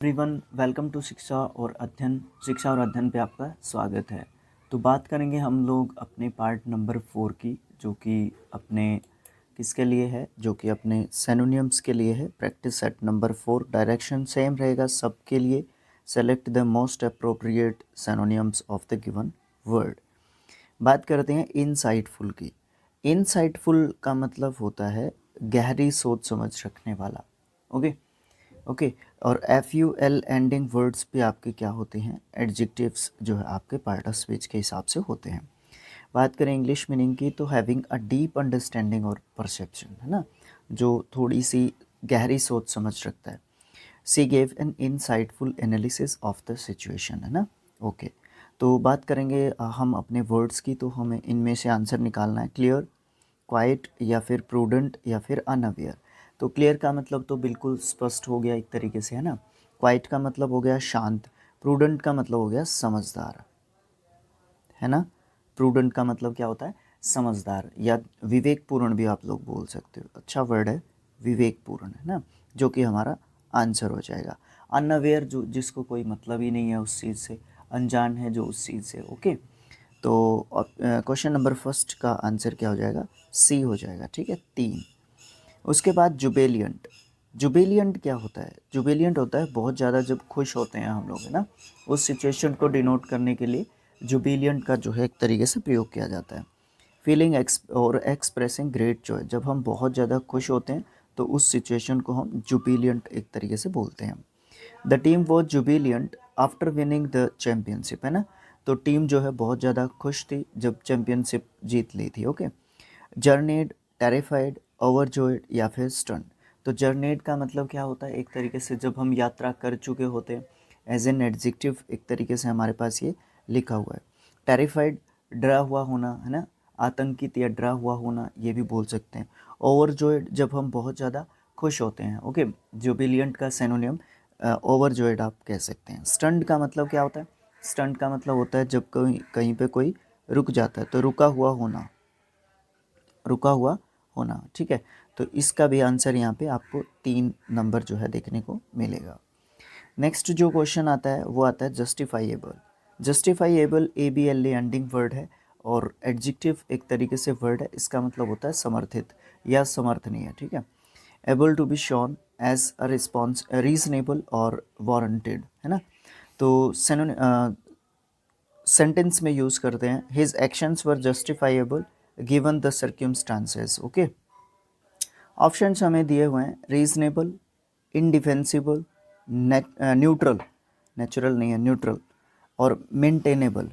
Everyone, welcome to शिक्षा और अध्ययन पे आपका स्वागत है। तो बात करेंगे हम लोग अपने पार्ट नंबर 4 की, जो कि अपने किसके लिए है, जो कि अपने सिनोनिम्स के लिए है। Practice set number 4, direction same रहेगा सबके लिए। Select the most appropriate synonyms of the given word. बात करते हैं इनसाइटफुल की। इनसाइटफुल का मतलब होता है गहरी सोच समझ रखने वाला। ओके। और FUL एंडिंग वर्ड्स भी आपके क्या होते हैं, एडजेक्टिव्स जो है आपके पार्ट ऑफ स्पीच के हिसाब से होते हैं। बात करें इंग्लिश मीनिंग की, तो हैविंग अ डीप अंडरस्टैंडिंग और परसेप्शन, है ना, जो थोड़ी सी गहरी सोच समझ रखता है। सी gave an insightful analysis of the situation, है ना। ओके। तो बात करेंगे हम अपने वर्ड्स की, तो हमें इनमें से आंसर निकालना है। क्लियर, क्वाइट या फिर प्रूडेंट या फिर अनअवेयर। तो क्लियर का मतलब तो बिल्कुल स्पष्ट हो गया एक तरीके से, है ना। क्वाइट का मतलब हो गया शांत। प्रूडेंट का मतलब हो गया समझदार, है ना। प्रूडेंट का मतलब क्या होता है, समझदार, या विवेकपूर्ण भी आप लोग बोल सकते हो। अच्छा वर्ड है विवेकपूर्ण, है ना, जो कि हमारा आंसर हो जाएगा। अनअवेयर, जो जिसको कोई मतलब ही नहीं है उस चीज़ से, अनजान है जो उस चीज़ से। ओके। तो क्वेश्चन नंबर फर्स्ट का आंसर क्या हो जाएगा, सी हो जाएगा। ठीक है, 3। उसके बाद जुबेलियंट। जुबेलियंट क्या होता है, जुबेलियंट होता है बहुत ज़्यादा जब खुश होते हैं हम लोग, है ना, उस सिचुएशन को डिनोट करने के लिए जुबेलियंट का जो है एक तरीके से प्रयोग किया जाता है। फीलिंग और एक्सप्रेसिंग ग्रेट जॉय, जब हम बहुत ज़्यादा खुश होते हैं तो उस सिचुएशन को हम जुबेलियंट एक तरीके से बोलते हैं। The team was jubilant after winning the championship, है ना। तो टीम जो है बहुत ज़्यादा खुश थी जब चैम्पियनशिप जीत ली थी। ओके। जर्नेड, टेरिफाइड, ओवरजॉयड या फिर स्टन। तो जर्नेड का मतलब क्या होता है, एक तरीके से जब हम यात्रा कर चुके होते हैं, एज एन एडजेक्टिव एक तरीके से हमारे पास ये लिखा हुआ है। टेरिफाइड, डरा हुआ होना, है ना, आतंकित या डरा हुआ होना, ये भी बोल सकते हैं। ओवरजॉयड, जब हम बहुत ज़्यादा खुश होते हैं। ओके। जुबिलियंट का सिनोनिम ओवरजॉयड आप कह सकते हैं। स्टंट का मतलब क्या होता है, स्टंट का मतलब होता है जब कहीं पे कोई रुक जाता है, तो रुका हुआ होना, रुका हुआ होना। ठीक है। तो इसका भी आंसर यहाँ पे आपको 3 नंबर जो है देखने को मिलेगा। नेक्स्ट जो क्वेश्चन आता है वो आता है justifiable. Justifiable ABL ending word है और एडजेक्टिव एक तरीके से वर्ड है। इसका मतलब होता है समर्थित या समर्थनीय। ठीक है। Able to be shown as a response, reasonable और वारंटेड, है ना। तो सेंटेंस में यूज़ करते हैं, his actions were justifiable given the circumstances. Okay. Options हमें दिए हुए हैं, रीजनेबल, इनडिफेंसिबल, न्यूट्रल, नेचुरल नहीं है, न्यूट्रल, और मेंटेनेबल।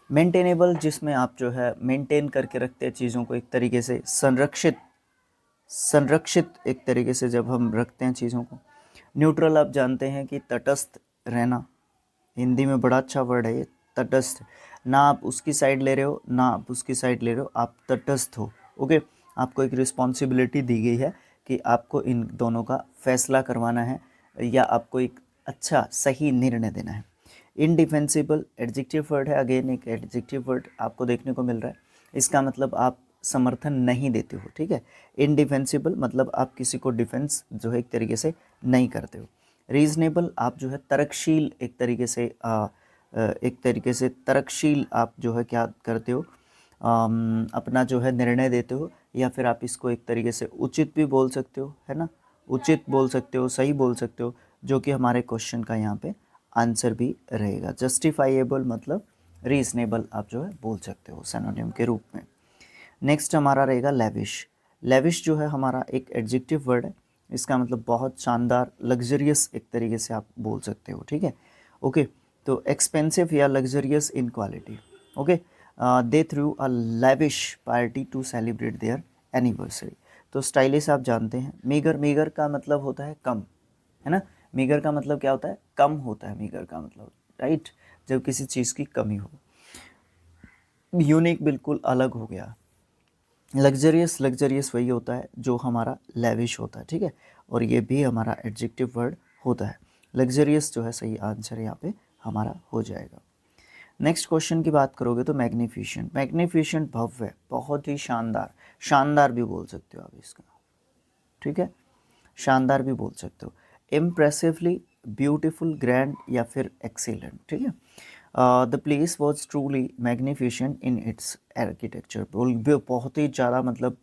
मेंटेनेबल जिसमें आप जो है मेंटेन करके रखते हैं चीज़ों को, एक तरीके से संरक्षित, संरक्षित एक तरीके से जब हम रखते हैं चीज़ों को। न्यूट्रल आप जानते हैं कि तटस्थ रहना, हिंदी में बड़ा अच्छा वर्ड है ये, तटस्थ। ना आप उसकी साइड ले रहे हो ना आप उसकी साइड ले रहे हो, आप तटस्थ हो। ओके। आपको एक रिस्पॉन्सिबिलिटी दी गई है कि आपको इन दोनों का फैसला करवाना है या आपको एक अच्छा सही निर्णय देना है। इनडिफेंसिबल एडजेक्टिव वर्ड है, अगेन एक एडजेक्टिव वर्ड आपको देखने को मिल रहा है। इसका मतलब आप समर्थन नहीं देते हो। ठीक है। इनडिफेंसिबल मतलब आप किसी को डिफेंस जो है एक तरीके से नहीं करते हो। रीजनेबल आप जो है तर्कशील, एक तरीके से एक तरीके से तर्कशील आप जो है क्या करते हो, अपना जो है निर्णय देते हो, या फिर आप इसको एक तरीके से उचित भी बोल सकते हो, है ना, उचित बोल सकते हो, सही बोल सकते हो, जो कि हमारे क्वेश्चन का यहाँ पे आंसर भी रहेगा। जस्टिफाइएबल मतलब रीजनेबल आप जो है बोल सकते हो सिनोनिम के रूप में। नेक्स्ट हमारा रहेगा लेविश। लेविश जो है हमारा एक एडजेक्टिव वर्ड है। इसका मतलब बहुत शानदार, लग्जरियस एक तरीके से आप बोल सकते हो। ठीक है। ओके। तो एक्सपेंसिव या luxurious in quality. Okay. They threw a lavish party to celebrate their anniversary. तो स्टाइलिश आप जानते हैं। मीगर, मीगर का मतलब होता है कम, है ना। मीगर का मतलब क्या होता है, कम होता है मीगर का मतलब, राइट, जब किसी चीज़ की कमी हो। यूनिक बिल्कुल अलग हो गया। लग्जरियस, लग्जरियस वही होता है जो हमारा लेविश होता है। ठीक है। और ये भी हमारा एडजेक्टिव वर्ड होता है। लग्जरियस जो है सही आंसर यहाँ पे हमारा हो जाएगा। नेक्स्ट क्वेश्चन की बात करोगे तो मैग्निफिशेंट। मैग्निफिशेंट भव्य, बहुत ही शानदार, शानदार भी बोल सकते हो आप इसका। ठीक है। शानदार भी बोल सकते हो। इम्प्रेसिवली ब्यूटीफुल, ग्रैंड या फिर एक्सीलेंट, ठीक है। The place was truly magnificent in its architecture, बहुत ही ज़्यादा मतलब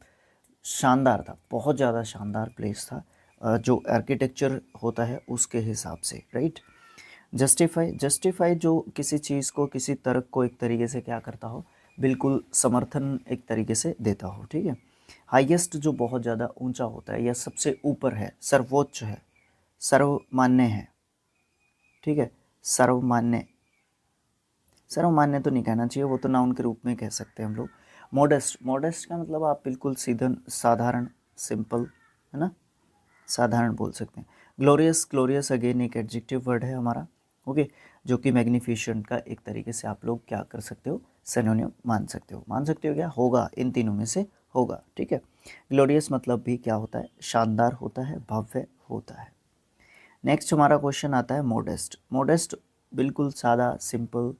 शानदार था, बहुत ज़्यादा शानदार प्लेस था जो आर्किटेक्चर होता है उसके हिसाब से, राइट। जस्टिफाई, जस्टिफाई जो किसी चीज़ को, किसी तर्क को एक तरीके से क्या करता हो, बिल्कुल समर्थन एक तरीके से देता हो, ठीक है। हाईएस्ट जो बहुत ज़्यादा ऊंचा होता है या सबसे ऊपर है, सर्वोच्च है, सर्वमान्य है, ठीक है। सर्वमान्य, सर्वमान्य तो नहीं कहना चाहिए, वो तो नाउन के रूप में कह सकते हैं हम लोग। मॉडेस्ट, मॉडेस्ट का मतलब आप बिल्कुल सीधा, साधारण, सिंपल, है ना, साधारण बोल सकते हैं। ग्लोरियस, ग्लोरियस अगेन एक एडजेक्टिव वर्ड है हमारा, ओके, जो कि मैग्निफिशेंट का एक तरीके से आप लोग क्या कर सकते हो, सिनोनिम मान सकते हो, मान सकते हो क्या होगा, इन तीनों में से होगा, ठीक है। ग्लोरियस मतलब भी क्या होता है, शानदार होता है, भव्य होता है। नेक्स्ट हमारा क्वेश्चन आता है मोडेस्ट। मोडेस्ट बिल्कुल सादा, सिंपल,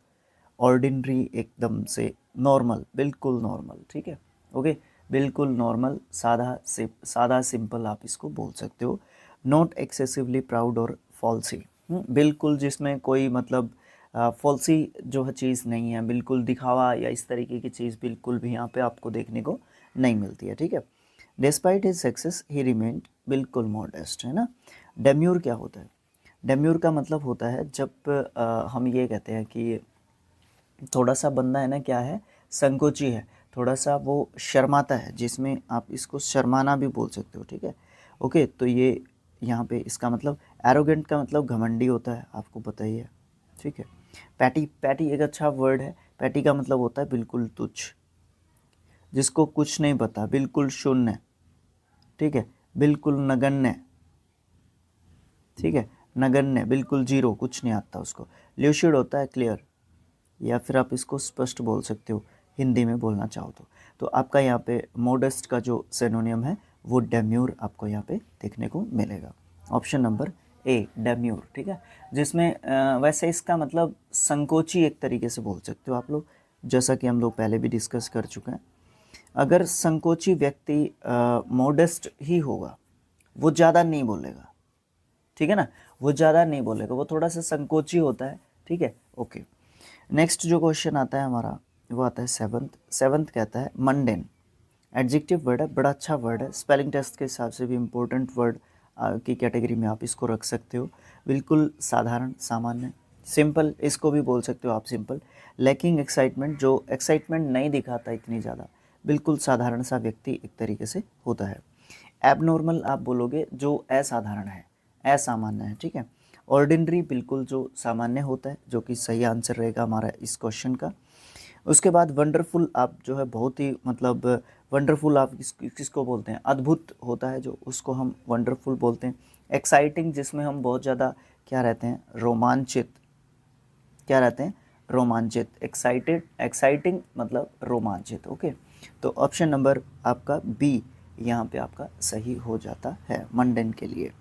ऑर्डिनरी, एकदम से नॉर्मल, बिल्कुल नॉर्मल, ठीक है, ओके, बिल्कुल नॉर्मल, सादा से सादा, सिंपल आप इसको बोल सकते हो। नॉट एक्सेसिवली प्राउड और फॉल्सी, बिल्कुल जिसमें कोई मतलब फॉल्सी जो है चीज़ नहीं है, बिल्कुल दिखावा या इस तरीके की चीज़ बिल्कुल भी यहाँ पे आपको देखने को नहीं मिलती है, ठीक है। डिस्पाइट हिज सक्सेस ही रिमेन्ड, बिल्कुल मॉडेस्ट, है ना। डेम्यूर क्या होता है, डेम्यूर का मतलब होता है जब हम ये कहते हैं कि थोड़ा सा बंदा है ना, क्या है, संकोची है, थोड़ा सा वो शर्माता है, जिसमें आप इसको शर्माना भी बोल सकते हो, ठीक है, ओके। तो ये यहाँ पे इसका मतलब एरोगेंट का मतलब घमंडी होता है, आपको पता ही है, ठीक है। पैटी, पैटी एक अच्छा वर्ड है, पैटी का मतलब होता है बिल्कुल तुच्छ, जिसको कुछ नहीं पता, बिल्कुल शून्य, ठीक है, बिल्कुल नगण्य, ठीक है, नगण्य, बिल्कुल जीरो, कुछ नहीं आता उसको। ल्यूसिड होता है क्लियर, या फिर आप इसको स्पष्ट बोल सकते हो हिंदी में बोलना चाहो तो आपका यहाँ पे मोडेस्ट का जो सिनोनियम है वो डेम्यूर आपको यहाँ पे देखने को मिलेगा। ऑप्शन नंबर ए, डेम्यूर, ठीक है, जिसमें वैसे इसका मतलब संकोची एक तरीके से बोल सकते हो आप लोग, जैसा कि हम लोग पहले भी डिस्कस कर चुके हैं। अगर संकोची व्यक्ति मोडेस्ट ही होगा, वो ज़्यादा नहीं बोलेगा, ठीक है ना, वो ज़्यादा नहीं बोलेगा, वो थोड़ा सा संकोची होता है, ठीक है, ओके। नेक्स्ट जो क्वेश्चन आता है हमारा वो आता है सेवंथ। सेवंथ कहता है मंडेन, एडजेक्टिव वर्ड है, बड़ा अच्छा वर्ड है, स्पेलिंग टेस्ट के हिसाब से भी इम्पोर्टेंट वर्ड की कैटेगरी में आप इसको रख सकते हो। बिल्कुल साधारण, सामान्य, सिंपल, इसको भी बोल सकते हो आप सिंपल। लैकिंग एक्साइटमेंट, जो एक्साइटमेंट नहीं दिखाता इतनी ज़्यादा, बिल्कुल साधारण सा व्यक्ति एक तरीके से होता है। एबनॉर्मल आप बोलोगे जो असाधारण है, असामान्य है, ठीक है। ऑर्डिनरी बिल्कुल जो सामान्य होता है, जो कि सही आंसर रहेगा हमारा इस क्वेश्चन का। उसके बाद वंडरफुल आप जो है बहुत ही मतलब वंडरफुल आप किसको बोलते हैं, अद्भुत होता है जो, उसको हम वंडरफुल बोलते हैं। एक्साइटिंग जिसमें हम बहुत ज़्यादा क्या रहते हैं, रोमांचित, क्या रहते हैं, रोमांचित, एक्साइटेड, एक्साइटिंग मतलब रोमांचित, ओके। तो ऑप्शन नंबर आपका बी यहाँ पे आपका सही हो जाता है मंडन के लिए।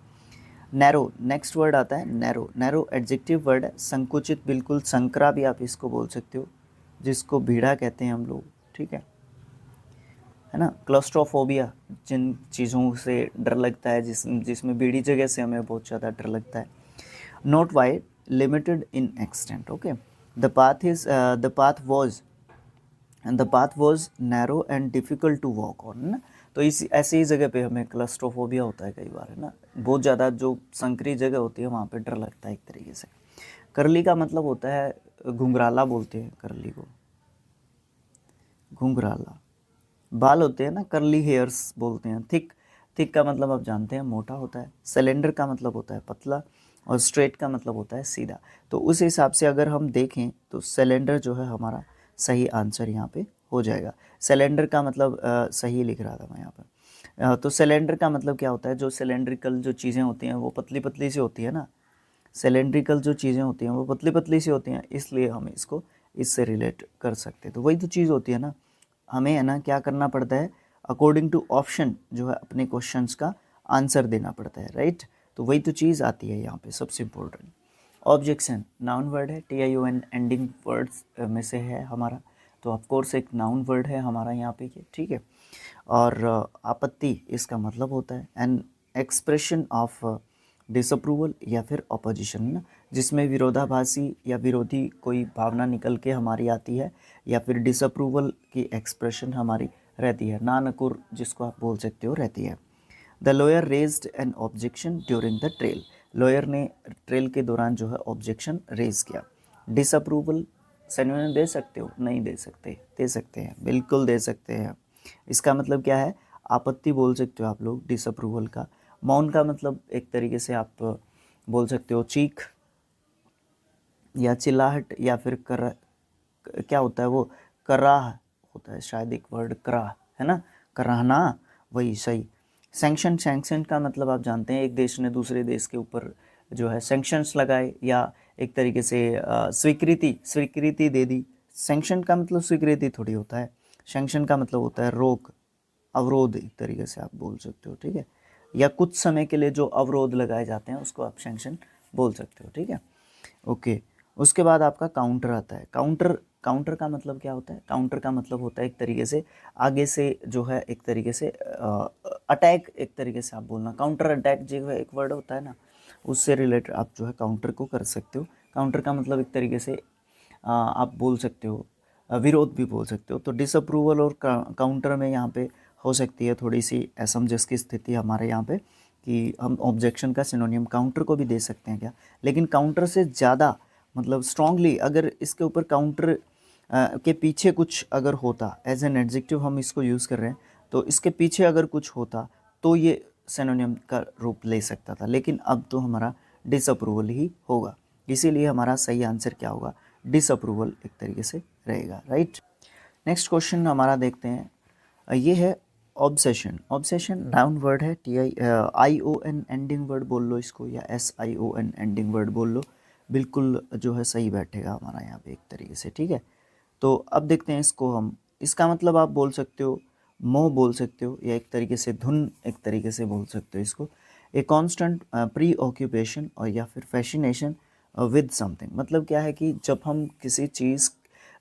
नैरो, नेक्स्ट वर्ड आता है नैरो। नैरो एडजेक्टिव वर्ड है, संकुचित, बिल्कुल संकरा भी आप इसको बोल सकते हो, जिसको भीड़ा कहते हैं हम लोग, ठीक है ना। क्लस्ट्रोफोबिया, जिन चीज़ों से डर लगता है, जिसमें भीड़ी जगह से हमें बहुत ज़्यादा डर लगता है। Not wide, limited in extent, okay. The path was narrow and difficult to walk on, है ना। तो इस ऐसी ही जगह पे हमें क्लस्ट्रोफोबिया होता है कई बार, है ना, बहुत ज़्यादा जो संकरी जगह होती है वहाँ पे डर लगता है एक तरीके से। करली का मतलब होता है घुंघराला, बोलते हैं करली को, घुंघराला। बाल होते हैं ना, करली हेयर्स बोलते हैं। थिक, थिक का मतलब आप जानते हैं मोटा होता है। सिलेंडर का मतलब होता है पतला, और स्ट्रेट का मतलब होता है सीधा। तो उस हिसाब से अगर हम देखें तो सिलेंडर जो है हमारा सही आंसर यहाँ पे हो जाएगा। सिलेंडर का मतलब सही लिख रहा था मैं यहाँ पर। तो सिलेंडर का मतलब क्या होता है, जो सिलेंड्रिकल जो चीज़ें होती हैं वो पतली पतली सी होती है ना, सिलेंड्रिकल जो चीज़ें होती हैं वो पतली पतली सी होती हैं, इसलिए हम इसको इससे रिलेट कर सकते हैं। तो वही तो चीज़ होती है ना, हमें है ना क्या करना पड़ता है, अकॉर्डिंग टू ऑप्शन जो है अपने क्वेश्चंस का आंसर देना पड़ता है, राइट। तो वही तो चीज़ आती है यहाँ पे सबसे इम्पोर्टेंट। ऑब्जेक्शन नाउन वर्ड है, TION एंडिंग वर्ड्स में से है हमारा, तो ऑफकोर्स एक नाउन वर्ड है हमारा यहाँ पे ये, ठीक है। और आपत्ति इसका मतलब होता है एन एक्सप्रेशन ऑफ डिसअप्रूवल या फिर ऑपोजिशन ना, जिसमें विरोधाभासी या विरोधी कोई भावना निकल के हमारी आती है, या फिर डिसअप्रूवल की एक्सप्रेशन हमारी रहती है, ना नकुर जिसको आप बोल सकते हो रहती है। The lawyer raised N objection during the trail, lawyer ने ट्रेल के दौरान जो है ऑब्जेक्शन रेज किया। डिसअप्रूवल सिनोनिम दे सकते हो? नहीं दे सकते, दे सकते हैं, बिल्कुल दे सकते हैं। इसका मतलब क्या है? आपत्ति बोल सकते हो आप लोग डिसअप्रूवल का। मौन का मतलब एक तरीके से आप बोल सकते हो चीख या चिल्लाहट, या फिर क्या होता है वो, कराह होता है शायद, एक वर्ड कराह है ना, कराहना, वही सही। सैंक्शन, सैंक्शन का मतलब आप जानते हैं, एक देश ने दूसरे देश के ऊपर जो है सैंक्शंस लगाए, या एक तरीके से स्वीकृति दे दी। सैंक्शन का मतलब स्वीकृति थोड़ी होता है, सैंक्शन का मतलब होता है रोक, अवरोध, एक तरीके से आप बोल सकते हो, ठीक है। या कुछ समय के लिए जो अवरोध लगाए जाते हैं उसको आप सैंक्शन बोल सकते हो, ठीक है। ओके, उसके बाद आपका काउंटर आता है। काउंटर, काउंटर का मतलब क्या होता है? काउंटर का मतलब होता है एक तरीके से आगे से जो है, एक तरीके से अटैक, एक तरीके से आप बोलना, काउंटर अटैक जो है एक वर्ड होता है ना, उससे रिलेटेड आप जो है काउंटर को कर सकते हो। काउंटर का मतलब एक तरीके से आप बोल सकते हो विरोध भी बोल सकते हो। तो डिसअप्रूवल और काउंटर में यहाँ पे हो सकती है थोड़ी सी असमंजस की स्थिति हमारे यहाँ पे, कि हम ऑब्जेक्शन का सिनोनियम काउंटर को भी दे सकते हैं क्या, लेकिन काउंटर से ज़्यादा मतलब स्ट्रांगली अगर इसके ऊपर काउंटर के पीछे कुछ अगर होता, एज एन एडजेक्टिव हम इसको यूज़ कर रहे हैं, तो इसके पीछे अगर कुछ होता तो ये सिनोनियम का रूप ले सकता था, लेकिन अब तो हमारा डिसअप्रूवल ही होगा। इसीलिए हमारा सही आंसर क्या होगा? डिसअप्रूवल एक तरीके से रहेगा, राइट। नेक्स्ट क्वेश्चन हमारा देखते हैं, ये है ऑब्सेशन। ऑब्सेशन नाउन वर्ड है, TION एंडिंग वर्ड बोल लो इसको, या SION एंडिंग वर्ड बोल लो, बिल्कुल जो है सही बैठेगा हमारा यहाँ पे एक तरीके से, ठीक है। तो अब देखते हैं इसको हम, इसका मतलब आप बोल सकते हो मोह बोल सकते हो, या एक तरीके से धुन एक तरीके से बोल सकते हो इसको। ए कॉन्स्टेंट प्री ऑक्यूपेशन, और या फिर फैसिनेशन विद समथिंग, मतलब क्या है कि जब हम किसी चीज़,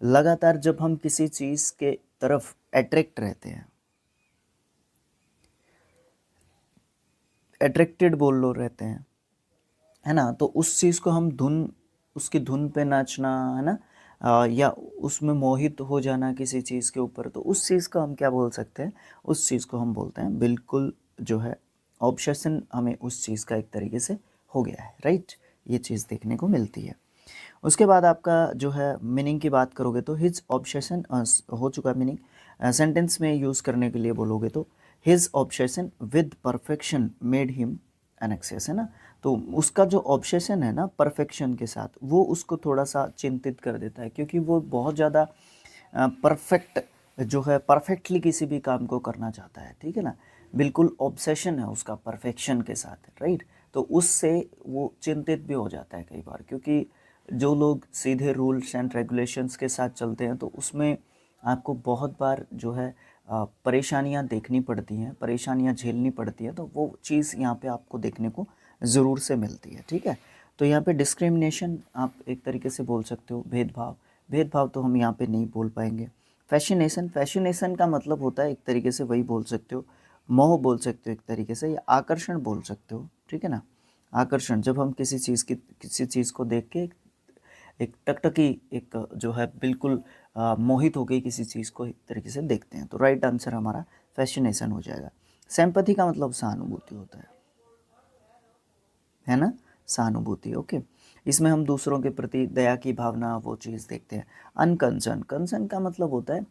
लगातार जब हम किसी चीज़ के तरफ अट्रैक्ट रहते हैं, अट्रैक्टेड बोल लो रहते हैं, है ना, तो उस चीज़ को हम धुन, उसकी धुन पे नाचना, है ना, या उसमें मोहित हो जाना किसी चीज़ के ऊपर, तो उस चीज़ को हम क्या बोल सकते हैं? उस चीज़ को हम बोलते हैं बिल्कुल जो है ऑब्सेशन, हमें उस चीज़ का एक तरीके से हो गया है, राइट। ये चीज़ देखने को मिलती है। उसके बाद आपका जो है मीनिंग की बात करोगे तो हिज ऑब्सेशन हो चुका मीनिंग। सेंटेंस में यूज़ करने के लिए बोलोगे तो his obsession with perfection made him an access, है ना। तो उसका जो ऑब्सेशन है ना परफेक्शन के साथ, वो उसको थोड़ा सा चिंतित कर देता है, क्योंकि वो बहुत ज़्यादा परफेक्ट जो है, परफेक्टली किसी भी काम को करना चाहता है, ठीक है ना। बिल्कुल ऑब्सेशन है उसका परफेक्शन के साथ, राइट। तो उससे वो चिंतित भी हो जाता है कई बार, क्योंकि जो लोग सीधे रूल्स एंड रेगुलेशंस के साथ चलते हैं तो उसमें आपको बहुत बार जो है परेशानियां देखनी पड़ती हैं, परेशानियां झेलनी पड़ती है, तो वो चीज़ यहाँ पे आपको देखने को ज़रूर से मिलती है, ठीक है। तो यहाँ पे डिस्क्रिमिनेशन आप एक तरीके से बोल सकते हो, भेदभाव, भेदभाव तो हम यहाँ पे नहीं बोल पाएंगे। फैसिनेशन, फैसिनेशन का मतलब होता है एक तरीके से वही बोल सकते हो, मोह बोल सकते हो एक तरीके से, या आकर्षण बोल सकते हो, ठीक है ना। आकर्षण, जब हम किसी चीज़ को देख के एक टकटकी, एक जो है बिल्कुल मोहित हो गई किसी चीज़ को एक तरीके से देखते हैं, तो राइट आंसर हमारा फैसिनेशन हो जाएगा। सिंपैथी का मतलब सहानुभूति होता है ना, सहानुभूति, ओके। इसमें हम दूसरों के प्रति दया की भावना, वो चीज़ देखते हैं। अनकंसर्न, कंसर्न का मतलब होता है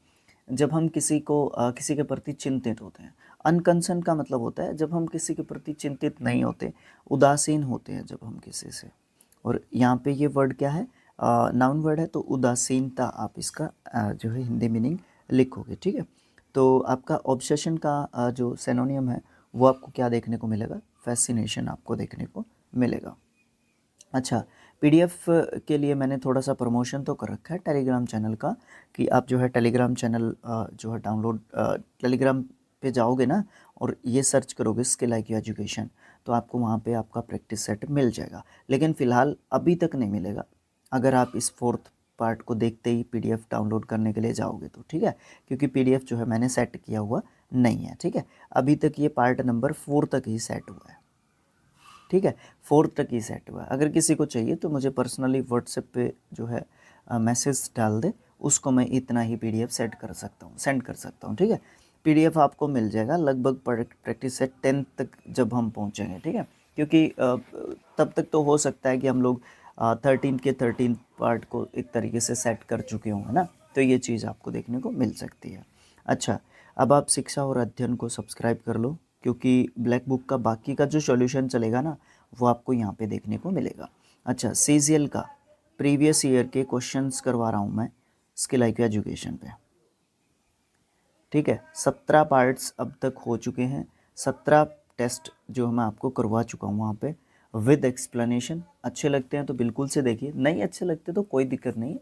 जब हम किसी के प्रति चिंतित होते हैं। अनकंसर्न का मतलब होता है जब हम किसी के प्रति चिंतित नहीं होते, उदासीन होते हैं जब हम किसी से। और यहाँ पे ये वर्ड क्या है? नाउन वर्ड है, तो उदासीनता आप इसका जो है हिंदी मीनिंग लिखोगे, ठीक है। तो आपका ऑब्सेशन का जो सिनोनियम है वो आपको क्या देखने को मिलेगा? फैसिनेशन आपको देखने को मिलेगा। अच्छा, PDF के लिए मैंने थोड़ा सा प्रमोशन तो कर रखा है टेलीग्राम चैनल का, कि आप जो है टेलीग्राम चैनल जो है डाउनलोड, टेलीग्राम पे जाओगे ना और ये सर्च करोगे स्किल IQ एजुकेशन, तो आपको वहाँ पे आपका प्रैक्टिस सेट मिल जाएगा। लेकिन फ़िलहाल अभी तक नहीं मिलेगा, अगर आप इस 4th पार्ट को देखते ही PDF डाउनलोड करने के लिए जाओगे तो, ठीक है, क्योंकि PDF जो है मैंने सेट किया हुआ नहीं है, ठीक है। अभी तक ये पार्ट नंबर 4 तक ही सेट हुआ है। ठीक है, 4 तक ही सेट हुआ है। अगर किसी को चाहिए तो मुझे पर्सनली व्हाट्सएप पे जो है मैसेज डाल दे, उसको मैं इतना ही पीडीएफ सेंड कर सकता हूँ। ठीक है, पीडीएफ आपको मिल जाएगा लगभग प्रैक्टिस सेट 10 तक जब हम पहुँचेंगे। ठीक है, क्योंकि तब तक तो हो सकता है कि हम लोग 13 के 13 पार्ट को एक तरीके से सेट कर चुके होंगे ना, तो ये चीज़ आपको देखने को मिल सकती है। अच्छा, अब आप शिक्षा और अध्ययन को सब्सक्राइब कर लो, क्योंकि ब्लैक बुक का बाकी का जो सॉल्यूशन चलेगा ना, वो आपको यहाँ पे देखने को मिलेगा। अच्छा, सीजीएल का प्रीवियस ईयर के क्वेश्चंस करवा रहा हूँ मैं स्किल IQ एजुकेशन पे। ठीक है, 17 पार्ट्स अब तक हो चुके हैं, 17 टेस्ट जो मैं आपको करवा चुका हूँ वहाँ पे विद एक्सप्लेनेशन। अच्छे लगते हैं तो बिल्कुल से देखिए, नहीं अच्छे लगते तो कोई दिक्कत नहीं,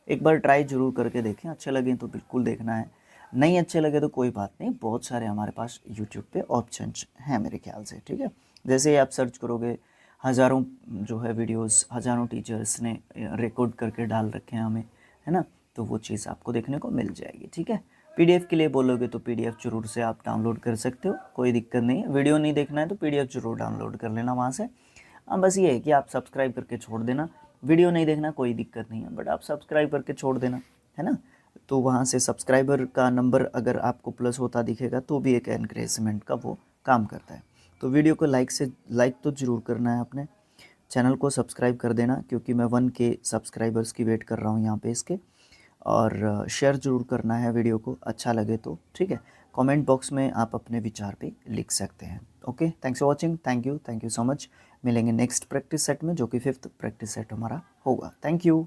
एक बार ट्राई ज़रूर करके देखें। अच्छे लगे तो बिल्कुल देखना है, नहीं अच्छे लगे तो कोई बात नहीं, बहुत सारे हमारे पास यूट्यूब पे ऑप्शन हैं मेरे ख्याल से। ठीक है, जैसे ही आप सर्च करोगे हज़ारों जो है वीडियोस, हज़ारों टीचर्स ने रिकॉर्ड करके डाल रखे हैं हमें, है ना, तो वो चीज़ आपको देखने को मिल जाएगी। ठीक है, पीडीएफ के लिए बोलोगे तो पीडीएफ जरूर से आप डाउनलोड कर सकते हो, कोई दिक्कत नहीं है। वीडियो नहीं देखना है तो पीडीएफ जरूर डाउनलोड कर लेना वहाँ से। हाँ, बस ये है कि आप सब्सक्राइब करके छोड़ देना, वीडियो नहीं देखना कोई दिक्कत नहीं है, बट आप सब्सक्राइब करके छोड़ देना, है ना। तो वहाँ से सब्सक्राइबर का नंबर अगर आपको प्लस होता दिखेगा तो भी एक एनकरेजमेंट का वो काम करता है। तो वीडियो को लाइक तो ज़रूर करना है, अपने चैनल को सब्सक्राइब कर देना, क्योंकि मैं 1K सब्सक्राइबर्स की वेट कर रहा हूँ यहाँ पे इसके। और शेयर ज़रूर करना है वीडियो को, अच्छा लगे तो। ठीक है, कमेंट बॉक्स में आप अपने विचार भी लिख सकते हैं। Okay, thanks for watching, thank you so much. मिलेंगे नेक्स्ट प्रैक्टिस सेट में, जो कि 5th प्रैक्टिस सेट हमारा होगा। Thank you.